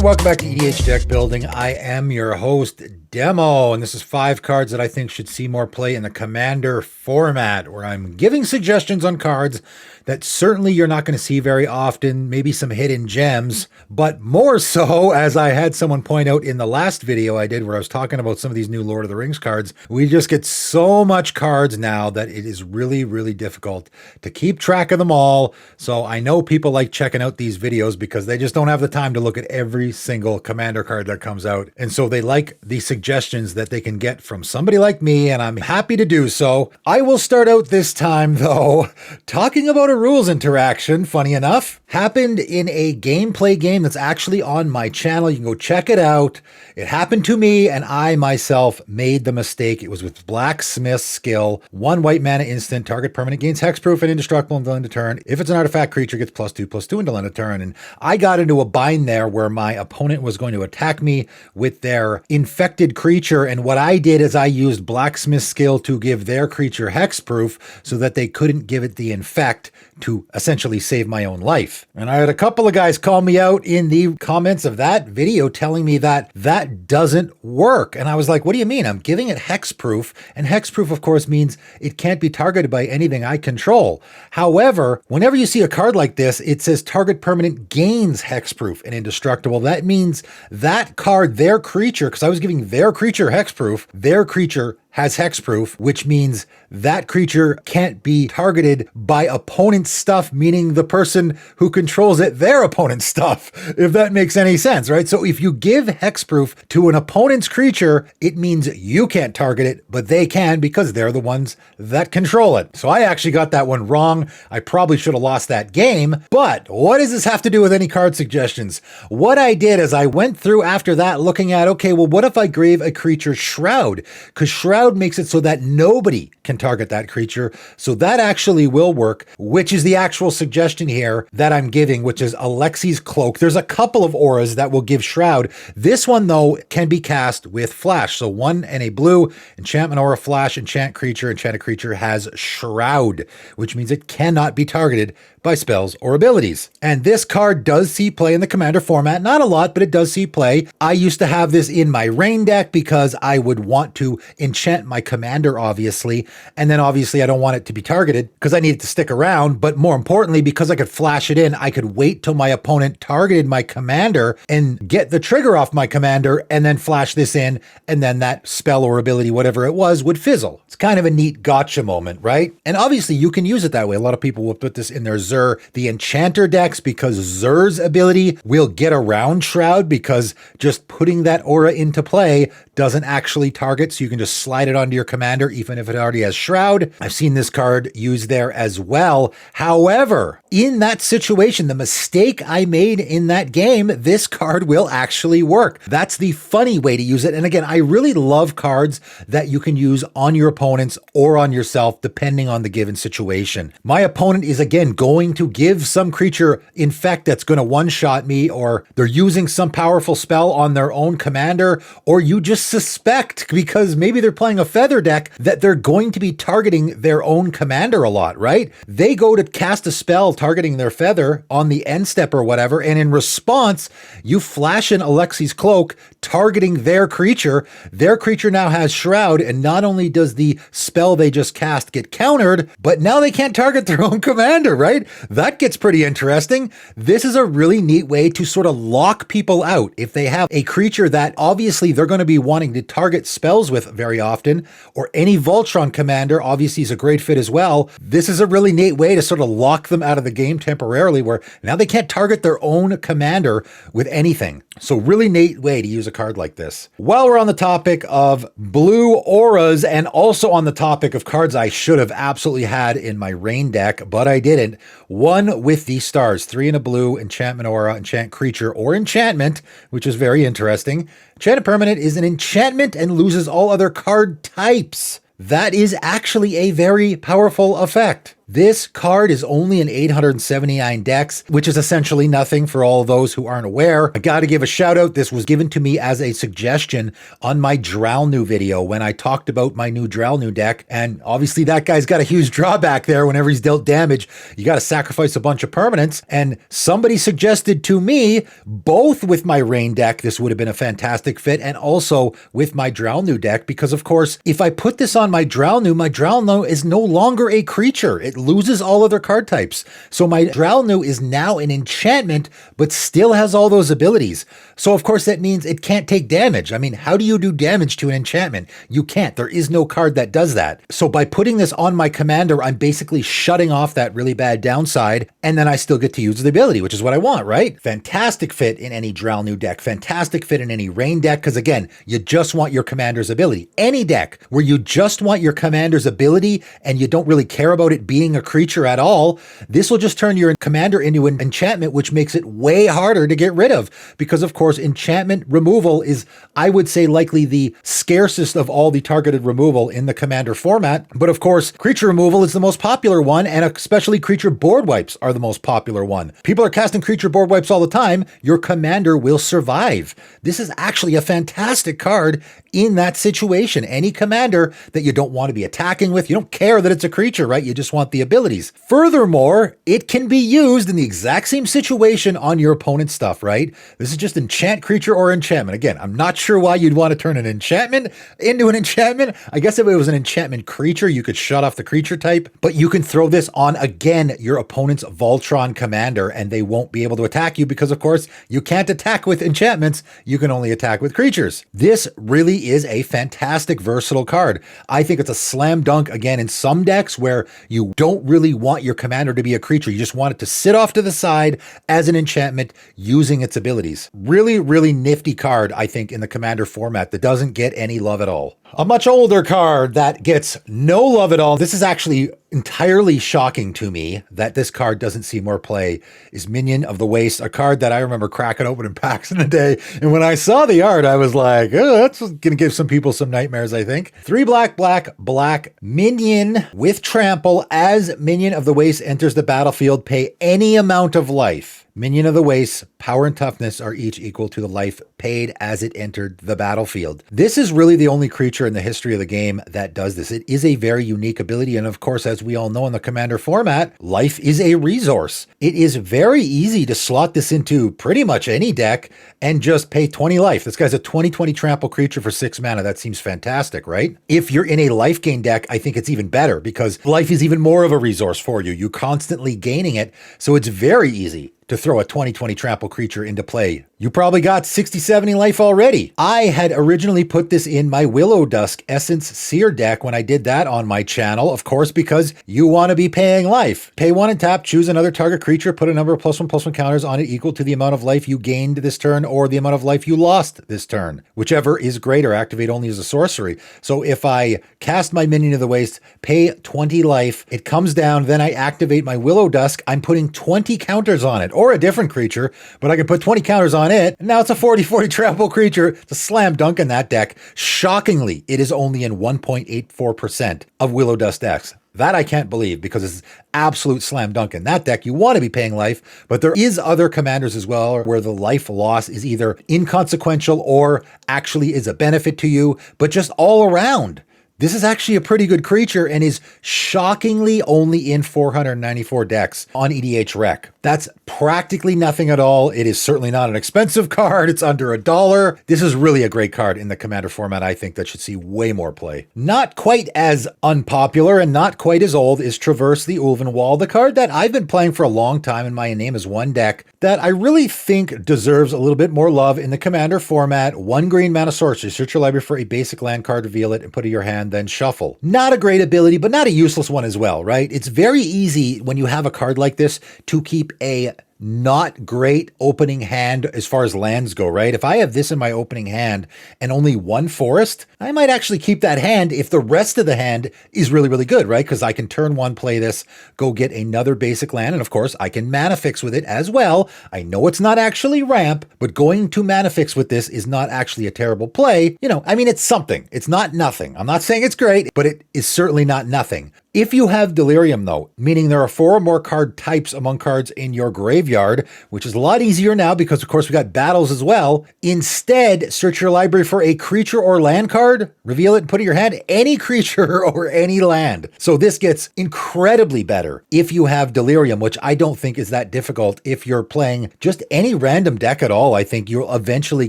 And welcome back to EDH Deck Building. I am your host, Demo, and this is 5 cards that I think should see more play in the Commander format, where I'm giving suggestions on cards that certainly you're not going to see very often, maybe some hidden gems, but more so, as I had someone point out in the last video I did where I was talking about some of these new Lord of the Rings cards, we just get so much cards now that it is really, really difficult to keep track of them all. So I know people like checking out these videos because they just don't have the time to look at every single Commander card that comes out. And so they like the suggestions that they can get from somebody like me, and I'm happy to do so. I will start out this time, though, talking about a rules interaction, funny enough, happened in a gameplay game that's actually on my channel. You can go check it out. It happened to me, and I myself made the mistake. It was with Blacksmith's Skill. 1 white mana instant, target permanent gains hexproof and indestructible until end of turn. If it's an artifact creature, gets +2/+2 until end of turn. And I got into a bind there where my opponent was going to attack me with their infected creature, and what I did is I used Blacksmith's Skill to give their creature hexproof so that they couldn't give it the infect to essentially save my own life. And I had a couple of guys call me out in the comments of that video telling me that that doesn't work. And I was like, what do you mean? I'm giving it hexproof, and hexproof of course means it can't be targeted by anything I control. However, whenever you see a card like this, it says target permanent gains hexproof and indestructible. That means that card, their creature, because I was giving their creature hexproof, their creature has hexproof, which means that creature can't be targeted by opponent's stuff, meaning the person who controls it, their opponent's stuff, if that makes any sense, right? So if you give hexproof to an opponent's creature, it means you can't target it, but they can because they're the ones that control it. So I actually got that one wrong. I probably should have lost that game, but what does this have to do with any card suggestions? What I did is I went through after that looking at, okay, well, what if I gave a creature Shroud? Because Shroud makes it so that nobody can target that creature. So that actually will work, which is the actual suggestion here that I'm giving, which is Alexi's Cloak. There's a couple of auras that will give Shroud. This one, though, can be cast with Flash. So 1 and a blue, enchantment aura, Flash, enchanted creature has Shroud, which means it cannot be targeted by spells or abilities. And this card does see play in the Commander format. Not a lot, but it does see play. I used to have this in my rain deck because I would want to enchant my Commander, obviously. And then obviously I don't want it to be targeted because I need it to stick around. But more importantly, because I could flash it in, I could wait till my opponent targeted my Commander and get the trigger off my Commander and then flash this in. And then that spell or ability, whatever it was, would fizzle. It's kind of a neat gotcha moment, right? And obviously you can use it that way. A lot of people will put this in their Zur, the Enchanter decks, because Zur's ability will get around Shroud because just putting that aura into play doesn't actually target, so you can just slide it onto your Commander even if it already has Shroud. I've seen this card used there as well. However, in that situation, the mistake I made in that game, this card will actually work. That's the funny way to use it. And again, I really love cards that you can use on your opponents or on yourself, depending on the given situation. My opponent is, again, going to give some creature infect that's going to one-shot me, or they're using some powerful spell on their own Commander, or you just suspect, because maybe they're playing a feather deck, that they're going to be targeting their own Commander a lot, right? They go to cast a spell targeting their feather on the end step or whatever, and in response, you flash in Alexi's Cloak, targeting their creature. Their creature now has Shroud, and not only does the spell they just cast get countered, but now they can't target their own Commander, right? That gets pretty interesting. This is a really neat way to sort of lock people out. If they have a creature that obviously they're going to be wanting to target spells with very often, or any Voltron Commander obviously is a great fit as well, this is a really neat way to sort of lock them out of the game temporarily, where now they can't target their own Commander with anything. So really neat way to use a card like this. While we're on the topic of blue auras, and also on the topic of cards I should have absolutely had in my rain deck, but I didn't, one with the stars, 3 and a blue, enchantment aura, enchant creature, or enchantment, which is very interesting. Enchanted permanent is an enchantment and loses all other card types. That is actually a very powerful effect. This card is only in 879 decks, which is essentially nothing for all those who aren't aware. I gotta give a shout out. This was given to me as a suggestion on my Dralnu video when I talked about my new Dralnu deck. And obviously that guy's got a huge drawback there. Whenever he's dealt damage, you gotta sacrifice a bunch of permanents. And somebody suggested to me, both with my Rain deck, this would have been a fantastic fit, and also with my Dralnu deck, because of course, if I put this on my Dralnu is no longer a creature. It loses all other card types. So my Dralnu is now an enchantment, but still has all those abilities. So of course that means it can't take damage. I mean, how do you do damage to an enchantment? You can't. There is no card that does that. So by putting this on my commander, I'm basically shutting off that really bad downside, and then I still get to use the ability, which is what I want, right? Fantastic fit in any Dralnu deck. Fantastic fit in any Rain deck, because again, you just want your commander's ability. Any deck where you just want your commander's ability and you don't really care about it being a creature at all, this will just turn your commander into an enchantment, which makes it way harder to get rid of, because of course enchantment removal is, I would say, likely the scarcest of all the targeted removal in the commander format. But of course, creature removal is the most popular one, and especially creature board wipes are the most popular one. People are casting creature board wipes all the time. Your commander will survive. This is actually a fantastic card in that situation. Any commander that you don't want to be attacking with, you don't care that it's a creature, right? You just want the abilities. Furthermore, it can be used in the exact same situation on your opponent's stuff, right? This is just enchant creature or enchantment. Again, I'm not sure why you'd want to turn an enchantment into an enchantment. I guess if it was an enchantment creature, you could shut off the creature type, but you can throw this on, again, your opponent's Voltron commander, and they won't be able to attack you because, of course, you can't attack with enchantments. You can only attack with creatures. This really is a fantastic versatile card. I think it's a slam dunk, again, in some decks where you don't really want your commander to be a creature. You just want it to sit off to the side as an enchantment using its abilities. Really, really nifty card, I think, in the commander format that doesn't get any love at all. A much older card that gets no love at all. This is actually entirely shocking to me that this card doesn't see more play, is Minion of the Waste, a card that I remember cracking open in packs in the day. And when I saw the art, I was like, oh, that's going to give some people some nightmares, I think. 3 black, black, black, Minion with trample. As Minion of the Waste enters the battlefield, pay any amount of life. Minion of the Waste, power and toughness are each equal to the life paid as it entered the battlefield. This is really the only creature in the history of the game that does this. It is a very unique ability, and of course, as we all know in the commander format, life is a resource. It is very easy to slot this into pretty much any deck and just pay 20 life. This guy's a 20/20 trample creature for 6 mana. That seems fantastic, right? If you're in a life gain deck, I think it's even better because life is even more of a resource for you. You're constantly gaining it, so it's very easy to throw a 20/20 trample creature into play. You probably got 60-70 life already. I had originally put this in my Willow Dusk Essence Seer deck when I did that on my channel, of course, because you want to be paying life. Pay 1 and tap, choose another target creature, put a number of +1/+1 counters on it equal to the amount of life you gained this turn or the amount of life you lost this turn. Whichever is greater, activate only as a sorcery. So if I cast my Minion of the Waste, pay 20 life, it comes down, then I activate my Willow Dusk, I'm putting 20 counters on it, or a different creature, but I can put 20 counters on it, and now it's a 40/40 trample creature. It's a slam dunk in that deck. Shockingly, it is only in 1.84% of Willow Dusk decks. That I can't believe because it's absolute slam dunk in that deck. You want to be paying life, but there is other commanders as well where the life loss is either inconsequential or actually is a benefit to you, but just all around. This is actually a pretty good creature and is shockingly only in 494 decks on EDH Rec. That's practically nothing at all. It is certainly not an expensive card. It's under $1. This is really a great card in the commander format, I think, that should see way more play. Not quite as unpopular and not quite as old is Traverse the Ulvenwald, the card that I've been playing for a long time in my Name is One deck that I really think deserves a little bit more love in the commander format. 1 green mana sorcery. Search your library for a basic land card, reveal it, and put it in your hand, then shuffle. Not a great ability, but not a useless one as well, right? It's very easy when you have a card like this to keep a not great opening hand as far as lands go, right? If I have this in my opening hand and only 1 forest, I might actually keep that hand if the rest of the hand is really, really good, right? Because I can turn 1, play this, go get another basic land, and of course, I can mana fix with it as well. I know it's not actually ramp, but going to mana fix with this is not actually a terrible play. You know, I mean, it's something. It's not nothing. I'm not saying it's great, but it is certainly not nothing. If you have Delirium, though, meaning there are 4 or more card types among cards in your graveyard, which is a lot easier now because, of course, we got battles as well. Instead, search your library for a creature or land card, reveal it, and put it in your hand. Any creature or any land. So this gets incredibly better if you have Delirium, which I don't think is that difficult. If you're playing just any random deck at all, I think you'll eventually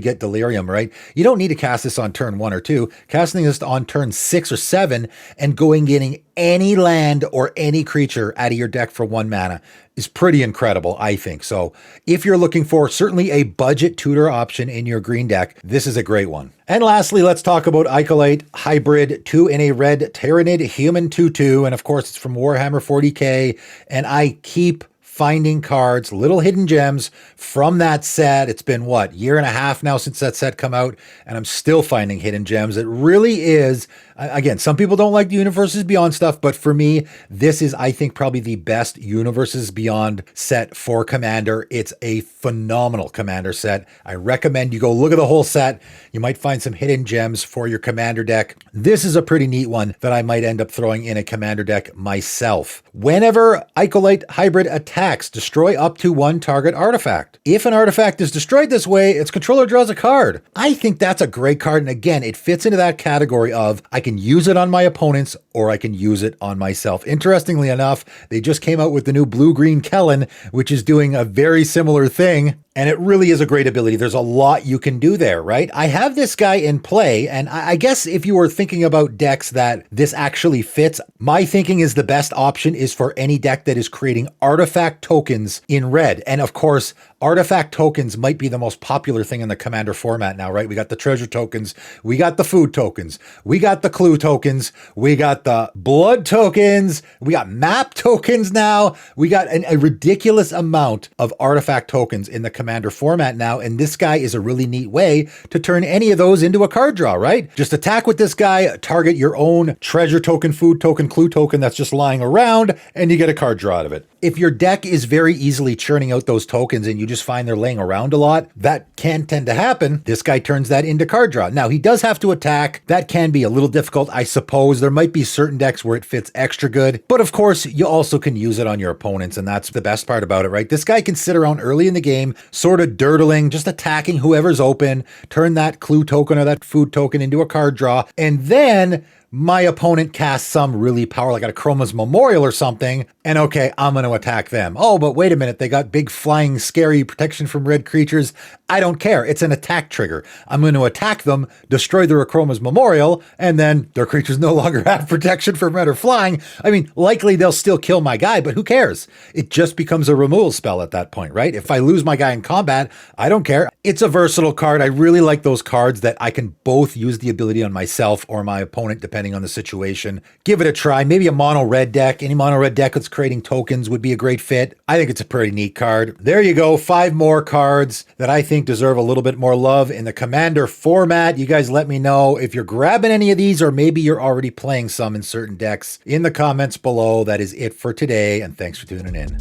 get Delirium, right? You don't need to cast this on turn 1 or 2. Casting this on turn 6 or 7 and getting any land or any creature out of your deck for 1 mana is pretty incredible, I think. So if you're looking for certainly a budget tutor option in your green deck, this is a great one. And lastly, let's talk about Icolite Hybrid 2 in a red Tyranid Human 2/2. And of course, it's from Warhammer 40k. And I keep finding cards, little hidden gems from that set. It's been what, year and a half now since that set come out, and I'm still finding hidden gems. It really is, again, some people don't like the Universes Beyond stuff, but for me, this is, I think, probably the best Universes Beyond set for Commander. It's a phenomenal Commander set. I recommend you go look at the whole set. You might find some hidden gems for your Commander deck. This is a pretty neat one that I might end up throwing in a Commander deck myself. Whenever Icolite Hybrid attacks, destroy up to 1 target artifact. If an artifact is destroyed this way, its controller draws a card. I think that's a great card, and again, it fits into that category of I can use it on my opponents or I can use it on myself. Interestingly enough, they just came out with the new Blue-Green Kellen, which is doing a very similar thing. And it really is a great ability. There's a lot you can do there, right? I have this guy in play, and I guess if you were thinking about decks that this actually fits, my thinking is the best option is for any deck that is creating artifact tokens in red. And of course, artifact tokens might be the most popular thing in the Commander format now, right? We got the treasure tokens, we got the food tokens, we got the clue tokens, we got the blood tokens, we got map tokens now. We got a ridiculous amount of artifact tokens in the Commander format now, and this guy is a really neat way to turn any of those into a card draw, right? Just attack with this guy, target your own treasure token, food token, clue token that's just lying around, and you get a card draw out of it. If your deck is very easily churning out those tokens and you just find they're laying around a lot, that can tend to happen. This guy turns that into card draw. Now, he does have to attack. That can be a little difficult, I suppose. There might be certain decks where it fits extra good, but of course, you also can use it on your opponents, and that's the best part about it, right? This guy can sit around early in the game, sort of dirtling, just attacking whoever's open, turn that clue token or that food token into a card draw, and then my opponent casts some really powerful, like a Chroma's Memorial or something, and okay, I'm going to attack them. Oh, but wait a minute, they got big flying scary protection from red creatures. I don't care. It's an attack trigger. I'm going to attack them, destroy their Chroma's Memorial, and then their creatures no longer have protection from red or flying. I mean, likely they'll still kill my guy, but who cares? It just becomes a removal spell at that point, right? If I lose my guy in combat, I don't care. It's a versatile card. I really like those cards that I can both use the ability on myself or my opponent, depending on the situation. Give it a try. Maybe a mono red deck. Any mono red deck that's creating tokens would be a great fit. I think it's a pretty neat card. There you go. 5 more cards that I think deserve a little bit more love in the Commander format. You guys let me know if you're grabbing any of these, or maybe you're already playing some in certain decks in the comments below. That is it for today, and thanks for tuning in.